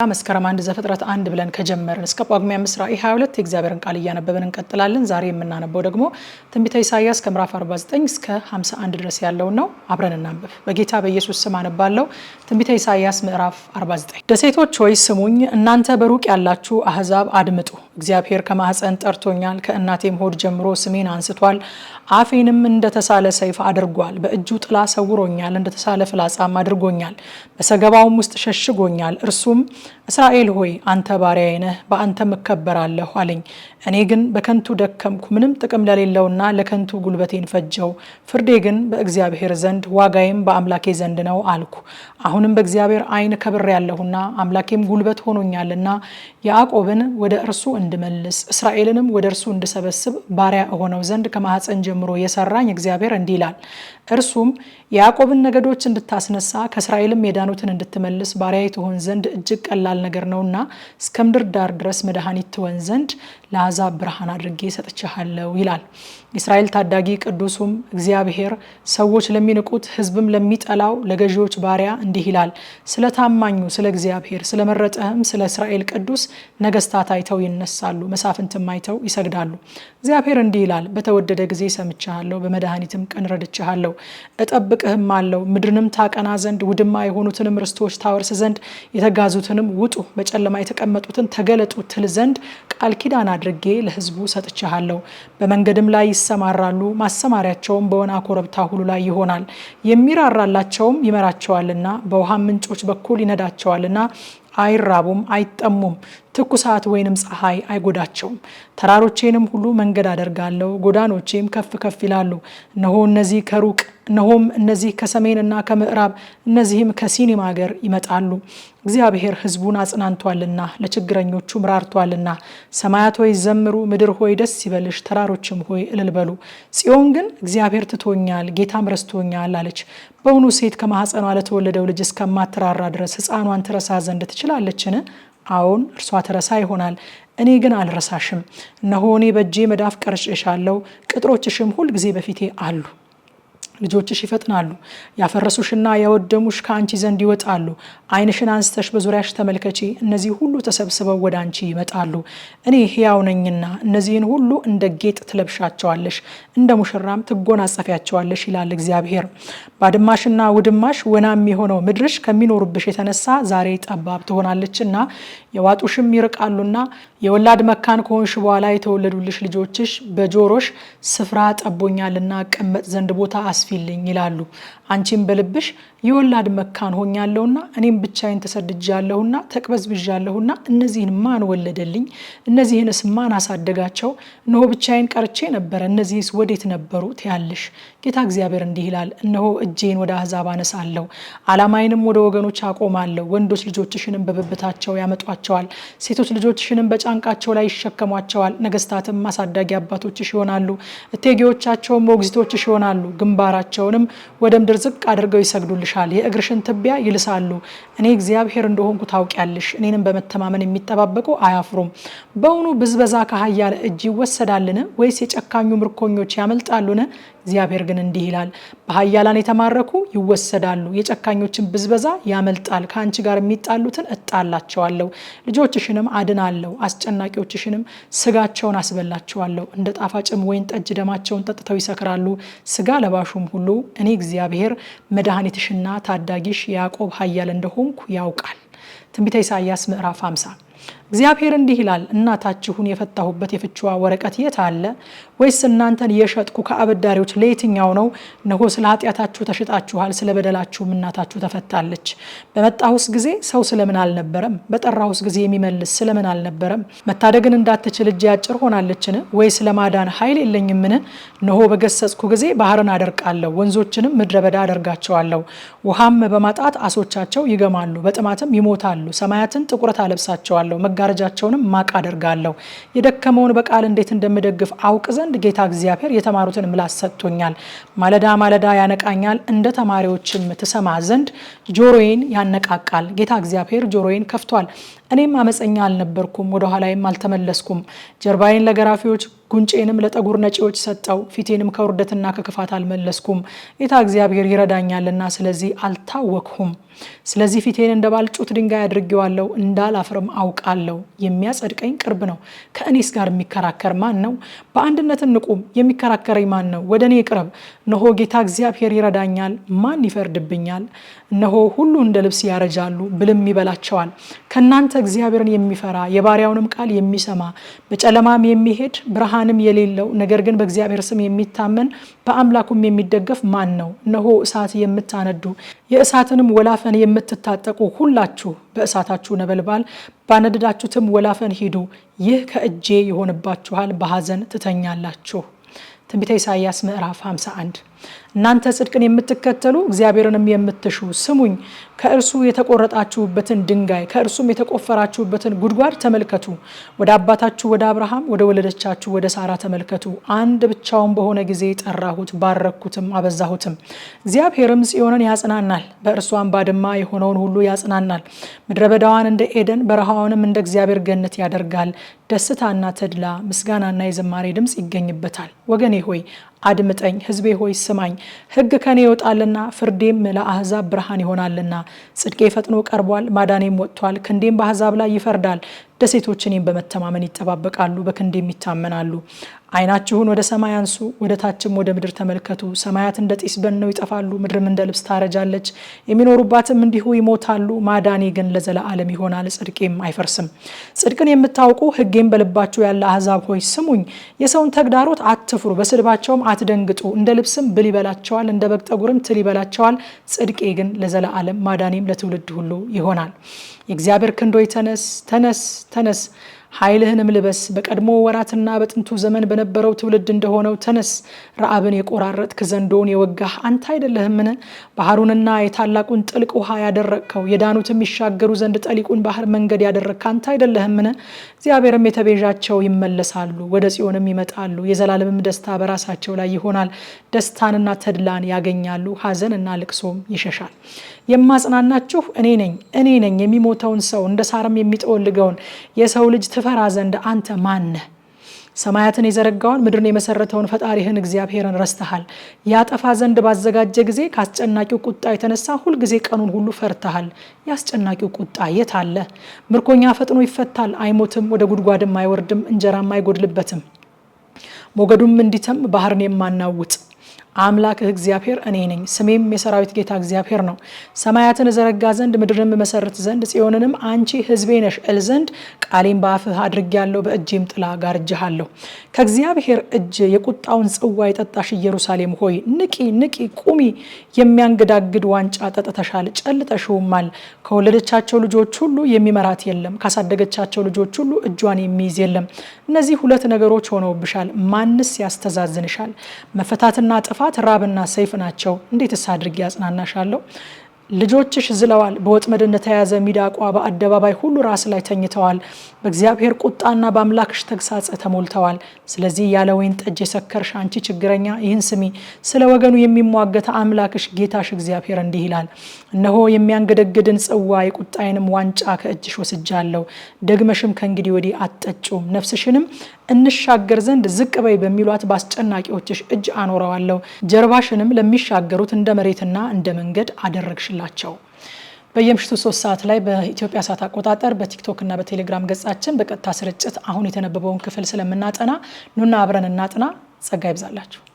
መስከረም 1 ዘፍጥረት 1 ብለን ከጀመርን እስከ ጳጉሜ 5 ራዕይ 22 የእግዚአብሔርን ቃል እያነበብን እንቀጥላለን። ዛሬ የምናነበው ደግሞ ትንቢተ ኢሳይያስ ከምዕራፍ 49 እስከ 51 ድረስ ያለው ነው። አብረን እናንብብ። በጌታ በኢየሱስ ስም አነባለሁ። ትንቢተ ኢሳይያስ ምዕራፍ 49። ደሴቶች ሆይ ስሙኝ፣ እናንተ በሩቅ ያላችሁ አህዛብ አድምጡ። እግዚአብሔር ከማህፀን ጠርቶኛል፣ ከእናቴም ሆድ ጀምሮ ስሜን አንስቷል። አፌንም እንደተሳለ ሰይፍ አድርጓል። በእጁ ጥላ ሰውሮኛል፣ እንደተሳለ ፍላጻም አድርጎኛል። በሰገባውም ውስጥ ሸሽጎኛል። እርሱም እስራኤል ሆይ አንተ ባሪያዬ ነህ፣ በአንተም እከበራለሁ አለኝ። እኔ ግን በከንቱ ደከምኩ፣ ምንም ጥቅም ለሌለውና ለከንቱ ጉልበቴን ፈጀው። ፍርዴ ግን በእግዚአብሔር ዘንድ ዋጋዬም በአምላኬ ዘንድ ነው አልኩ። አሁንም በእግዚአብሔር ዓይን ከብሬያለሁና አምላኬም ጉልበት ሆኖኛልና ያዕቆብን ወደ እርሱ እንድመልስ እስራኤልንም ወደ እርሱ እንድሰበስብ ባሪያ እሆነው ዘንድ ከማህፀን ጀምሮ የሰራኝ እግዚአብሔር እንዲህ ይላል። እርሱም የያዕቆብን ነገዶች እንድታስነሳ ከእስራኤልም የዳኑትን እንድትመልስ ባሪያዬ ትሆን ዘንድ እጅግ ቀላል ነገር ነውና እስከ ምድር ዳር ድረስ መድኃኒት ትሆን ዘንድ ለአሕዛብ ብርሃን አድርጌ ሰጥቼሃለሁ ይላል። የእስራኤል ታዳጊ ቅዱሱም እግዚአብሔር ሰዎች ለሚንቁት ሕዝብም ለሚጠላው ለገዢዎች ባሪያ እንዲህ ይላል። ስለ ታማኙ ስለ እግዚአብሔር ስለመረጠህም ስለ እስራኤል ቅዱስ ነገስታት አይተው ይነሳሉ፣ መሳፍንትም አይተው ይሰግዳሉ። እግዚአብሔር እንዲህ ይላል። በተወደደ ጊዜ ሰምቻለሁ፣ በመድኃኒትም ቀን ረድቼሃለሁ። እጠብቅህም አለው ምድርንም ታቀና ዘንድ ውድማ የሆኑትንም ርስቶች ታወርስ ዘንድ የተጋዙትንም ውጡ፣ በጨለማ የተቀመጡትን ተገለጡ ትል ዘንድ ቃል ኪዳን አድርጌ ለሕዝቡ ሰጥቼሃለሁ። በመንገድም ላይ ይሰማራሉ፣ ማሰማሪያቸውም በወና ኮረብታ ሁሉ ላይ ይሆናል። የሚራራላቸውም ይመራቸዋልና በውሃም ምንጮች በኩል ይነዳቸዋልና አይራቡም አይጠሙም። ትኩሳት ወይንም ፀሐይ አይጎዳቸውም። ተራሮቼንም ሁሉ መንገድ አደርጋለሁ፣ ጎዳኖቼም ከፍ ከፍ ይላሉ። እነሆ እነዚህ ከሩቅ እነሆም እነዚህ ከሰሜንና ከምዕራብ እነዚህም ከሲኒም ሀገር ይመጣሉ። እግዚአብሔር ሕዝቡን አጽናንቷልና ለችግረኞቹም ራርቷልና። ሰማያት ሆይ ዘምሩ፣ ምድር ሆይ ደስ ይበልሽ፣ ተራሮችም ሆይ እልል በሉ። ጽዮን ግን እግዚአብሔር ትቶኛል፣ ጌታም ረስቶኛል አለች። በውኑ ሴት ከማኅፀኗ ለተወለደው ልጅ እስከማትራራ ድረስ ሕፃኗን ትረሳ ዘንድ ትችላለችን? አዎን እርሷ ትረሳ ይሆናል፣ እኔ ግን አልረሳሽም። እነሆ እኔ በእጄ መዳፍ ቀርጬሻለሁ፣ ቅጥሮችሽም ሁል ጊዜ በፊቴ አሉ። ልጆችሽ ይፈጥናሉ፣ ያፈረሱሽና ያወደሙሽ ከአንቺ ዘንድ ይወጣሉ። ዓይንሽን አንስተሽ በዙሪያሽ ተመልከቺ፣ እነዚህ ሁሉ ተሰብስበው ወደ አንቺ ይመጣሉ። እኔ ሕያው ነኝና እነዚህን ሁሉ እንደ ጌጥ ትለብሻቸዋለሽ፣ እንደ ሙሽራም ትጎናጸፊያቸዋለሽ ይላል እግዚአብሔር። ባድማሽና ውድማሽ ወናም የሆነው ምድርሽ ከሚኖሩብሽ የተነሳ ዛሬ ጠባብ ትሆናለችና የዋጡሽም ይርቃሉና የወላድ መካን ከሆንሽ በኋላ የተወለዱልሽ ልጆችሽ በጆሮሽ ስፍራ ጠቦኛልና እቀመጥ ዘንድ ቦታ አስፊልኝ ይላሉ። አንቺም በልብሽ የወላድ መካን ሆኛለሁና እኔም ብቻዬን ተሰድጃለሁና ተቅበዝብዣለሁና እነዚህን ማን ወለደልኝ? እነዚህንስ ማን አሳደጋቸው? እነሆ ብቻዬን ቀርቼ ነበረ፣ እነዚህስ ወዴት ነበሩ ትያለሽ። ጌታ እግዚአብሔር እንዲህ ይላል። እነሆ እጄን ወደ አሕዛብ አነሳለሁ፣ ዓላማዬንም ወደ ወገኖች አቆማለሁ። ወንዶች ልጆችሽንም በብብታቸው ያመጧቸዋል፣ ሴቶች ልጆችሽንም በጫንቃቸው ላይ ይሸከሟቸዋል። ነገስታትም አሳዳጊ አባቶችሽ ይሆናሉ፣ እቴጌዎቻቸውም ሞግዚቶችሽ ይሆናሉ። ግንባራቸውንም ወደ ምድር ዝቅ አድርገው ይሰግዱልሻል፣ የእግርሽን ትቢያ ይልሳሉ። እኔ እግዚአብሔር እንደሆንኩ ታውቂያለሽ። እኔንም በመተማመን የሚጠባበቁ አያፍሩም። በውኑ ብዝበዛ ከኃያል እጅ ይወሰዳልን? ወይስ የጨካኙ ምርኮኞች ያመልጣሉን? እግዚአብሔር ግን እንዲህ ይላል። በኃያላን የተማረኩ ይወሰዳሉ፣ የጨካኞችን ብዝበዛ ያመልጣል። ከአንቺ ጋር የሚጣሉትን እጣላቸዋለሁ፣ ልጆችሽንም አድናለሁ፣ አስጨናቂዎችሽንም ስጋቸውን አስበላቸዋለሁ። እንደ ጣፋጭም ወይን ጠጅ ደማቸውን ጠጥተው ይሰክራሉ። ስጋ ለባሹም ሁሉ እኔ እግዚአብሔር መድኃኒትሽና ታዳጊሽ ያዕቆብ ኃያል እንደሆንኩ ያውቃል። ትንቢተ ኢሳይያስ ምዕራፍ 50። እግዚአብሔር እንዲህ ይላል። እናታችሁን የፈታሁበት የፍችዋ ወረቀት የት አለ? ወይስ እናንተን የሸጥኩ ከአበዳሪዎች ለየትኛው ነው? እነሆ ስለ ኃጢአታችሁ ተሽጣችኋል፣ ስለ በደላችሁም እናታችሁ ተፈታለች። በመጣሁስ ጊዜ ሰው ስለምን አልነበረም? በጠራሁስ ጊዜ የሚመልስ ስለምን አልነበረም? መታደግን እንዳትችል እጄ አጭር ሆናለችን? ወይስ ለማዳን ኃይል የለኝምን? እነሆ በገሰጽኩ ጊዜ ባህርን አደርቃለሁ፣ ወንዞችንም ምድረ በዳ አደርጋቸዋለሁ። ውሃም በማጣት አሶቻቸው ይገማሉ፣ በጥማትም ይሞታሉ። ሰማያትን ጥቁረት አለብሳቸዋለሁ፣ መጋረጃቸውንም ማቅ አደርጋለሁ። የደከመውን በቃል እንዴት እንደምደግፍ አውቅ ዘንድ ጌታ እግዚአብሔር የተማሩትን ምላስ ሰጥቶኛል። ማለዳ ማለዳ ያነቃኛል፣ እንደ ተማሪዎችም ትሰማ ዘንድ ጆሮዬን ያነቃቃል። ጌታ እግዚአብሔር ጆሮዬን ከፍቷል። እኔም አመፀኛ አልነበርኩም፣ ወደ ኋላይም አልተመለስኩም። ጀርባዬን ለገራፊዎች ጉንጬንም ለጠጉር ነጪዎች ሰጠው፣ ፊቴንም ከውርደትና ከክፋት አልመለስኩም። ጌታ እግዚአብሔር ይረዳኛልና ስለዚህ አልታወክሁም። ስለዚህ ፊቴን እንደ ባልጩት ድንጋይ አድርጌዋለሁ፣ እንዳላፍርም አውቃለሁ። የሚያጸድቀኝ ቅርብ ነው። ከእኔስ ጋር የሚከራከር ማን ነው? በአንድነት እንቁም። የሚከራከረኝ ማን ነው? ወደ እኔ ቅረብ። እነሆ ጌታ እግዚአብሔር ይረዳኛል፣ ማን ይፈርድብኛል? እነሆ ሁሉ እንደ ልብስ ያረጃሉ፣ ብልም ይበላቸዋል። ከእናንተ እግዚአብሔርን የሚፈራ የባሪያውንም ቃል የሚሰማ በጨለማም የሚሄድ ብርሃንም የሌለው ነገር ግን በእግዚአብሔር ስም የሚታመን በአምላኩም የሚደገፍ ማን ነው? እነሆ እሳት የምታነዱ የእሳትንም ወላፈን የምትታጠቁ ሁላችሁ በእሳታችሁ ነበልባል ባነደዳችሁትም ወላፈን ሂዱ። ይህ ከእጄ ይሆንባችኋል፣ በሐዘን ትተኛላችሁ። ትንቢተ ኢሳይያስ ምዕራፍ 51 እናንተ ጽድቅን የምትከተሉ እግዚአብሔርንም የምትሹ ስሙኝ። ከእርሱ የተቆረጣችሁበትን ድንጋይ ከእርሱም የተቆፈራችሁበትን ጉድጓድ ተመልከቱ። ወደ አባታችሁ ወደ አብርሃም ወደ ወለደቻችሁ ወደ ሳራ ተመልከቱ። አንድ ብቻውን በሆነ ጊዜ ጠራሁት፣ ባረኩትም፣ አበዛሁትም። እግዚአብሔርም ጽዮንን ያጽናናል፣ በእርሷም ባድማ የሆነውን ሁሉ ያጽናናል። ምድረ በዳዋን እንደ ኤደን በረሃዋንም እንደ እግዚአብሔር ገነት ያደርጋል። ደስታና ተድላ ምስጋናና የዝማሬ ድምፅ ይገኝበታል። ወገኔ ሆይ አድምጠኝ፣ ሕዝቤ ሆይ ስማኝ። ሕግ ከኔ ይወጣልና ፍርዴም ለአሕዛብ ብርሃን ይሆናልና። ጽድቄ ፈጥኖ ቀርቧል፣ ማዳኔም ወጥቷል። ክንዴም በአሕዛብ ላይ ይፈርዳል። ደሴቶች እኔም በመተማመን ይጠባበቃሉ፣ በክንዴም ይታመናሉ። ዓይናችሁን ወደ ሰማይ አንሱ፣ ወደ ታችም ወደ ምድር ተመልከቱ። ሰማያት እንደ ጢስ በንነው ይጠፋሉ፣ ምድርም እንደ ልብስ ታረጃለች፣ የሚኖሩባትም እንዲሁ ይሞታሉ። ማዳኔ ግን ለዘላለም ይሆናል፣ ጽድቄም አይፈርስም። ጽድቅን የምታውቁ ሕጌም በልባችሁ ያለ አሕዛብ ሆይ ስሙኝ። የሰውን ተግዳሮት አትፍሩ፣ በስድባቸውም አትደንግጡ። እንደ ልብስም ብል ይበላቸዋል፣ እንደ በግ ጠጉርም ትል ይበላቸዋል። ጽድቄ ግን ለዘላለም ማዳኔም ለትውልድ ሁሉ ይሆናል። የእግዚአብሔር ክንዶይ ተነስ፣ ተነስ፣ ተነስ፣ ኃይልህንም ልበስ። በቀድሞ ወራትና በጥንቱ ዘመን በነበረው ትውልድ እንደሆነው ተነስ። ረዓብን የቆራረጥክ ዘንዶውን የወጋህ አንተ አይደለህምን? ባህሩንና የታላቁን ጥልቅ ውሃ ያደረቅከው የዳኑትም ይሻገሩ ዘንድ ጠሊቁን ባህር መንገድ ያደረግክ አንተ አይደለህምን? እግዚአብሔርም የተቤዣቸው ይመለሳሉ፣ ወደ ጽዮንም ይመጣሉ። የዘላለምም ደስታ በራሳቸው ላይ ይሆናል። ደስታንና ተድላን ያገኛሉ፣ ሐዘንና ልቅሶም ይሸሻል። የማጽናናችሁ እኔ ነኝ፣ እኔ ነኝ። የሚሞተውን ሰው እንደ ሳርም የሚጠወልገውን የሰው ልጅ ትፈራ ዘንድ አንተ ማን ነህ? ሰማያትን የዘረጋውን ምድርን የመሰረተውን ፈጣሪህን እግዚአብሔርን ረስተሃል። ያጠፋ ዘንድ ባዘጋጀ ጊዜ ከአስጨናቂው ቁጣ የተነሳ ሁልጊዜ ቀኑን ሁሉ ፈርተሃል። የአስጨናቂው ቁጣ የት አለ? ምርኮኛ ፈጥኖ ይፈታል፣ አይሞትም፣ ወደ ጉድጓድም አይወርድም፣ እንጀራም አይጎድልበትም። ሞገዱም እንዲተም ባህርን የማናውጥ አምላክህ እግዚአብሔር እኔ ነኝ፣ ስሜም የሰራዊት ጌታ እግዚአብሔር ነው። ሰማያትን ዘረጋ ዘንድ ምድርን መሰረት ዘንድ ጽዮንንም አንቺ ሕዝቤ ነሽ እል ዘንድ ቃሌም በአፍህ አድርጌያለሁ፣ በእጄም ጥላ ጋርጄሃለሁ። ከእግዚአብሔር እጅ የቁጣውን ጽዋ የጠጣሽ ኢየሩሳሌም ሆይ ንቂ፣ ንቂ፣ ቁሚ። የሚያንገዳግድ ዋንጫ ጠጥተሻል፣ ጨልጠሽውማል። ከወለደቻቸው ልጆች ሁሉ የሚመራት የለም፣ ካሳደገቻቸው ልጆች ሁሉ እጇን የሚይዝ የለም። እነዚህ ሁለት ነገሮች ሆነውብሻል፣ ማንስ ያስተዛዝንሻል? መፈታትና ጥፋት፣ ራብና ሰይፍ ናቸው። እንዴትስ አድርጌ ያጽናናሻለሁ? ልጆችሽ ዝለዋል፣ በወጥመድ እንደተያዘ ሚዳቋ በአደባባይ ሁሉ ራስ ላይ ተኝተዋል። በእግዚአብሔር ቁጣና በአምላክሽ ተግሳጽ ተሞልተዋል። ስለዚህ ያለ ወይን ጠጅ የሰከርሽ አንቺ ችግረኛ ይህን ስሚ። ስለ ወገኑ የሚሟገት አምላክሽ ጌታሽ እግዚአብሔር እንዲህ ይላል፣ እነሆ የሚያንገደግድን ጽዋ የቁጣዬንም ዋንጫ ከእጅሽ ወስጃለሁ። ደግመሽም ከእንግዲህ ወዲህ አትጠጪውም። ነፍስሽንም እንሻገር ዘንድ ዝቅ በይ በሚሏት በአስጨናቂዎችሽ እጅ አኖረዋለሁ። ጀርባሽንም ለሚሻገሩት እንደ መሬትና እንደ መንገድ አደረግሽላቸው። በየምሽቱ 3 ሰዓት ላይ በኢትዮጵያ ሰዓት አቆጣጠር በቲክቶክ እና በቴሌግራም ገጻችን በቀጥታ ስርጭት አሁን የተነበበውን ክፍል ስለምናጠና ኑና አብረን እናጥና። ጸጋ ይብዛላችሁ።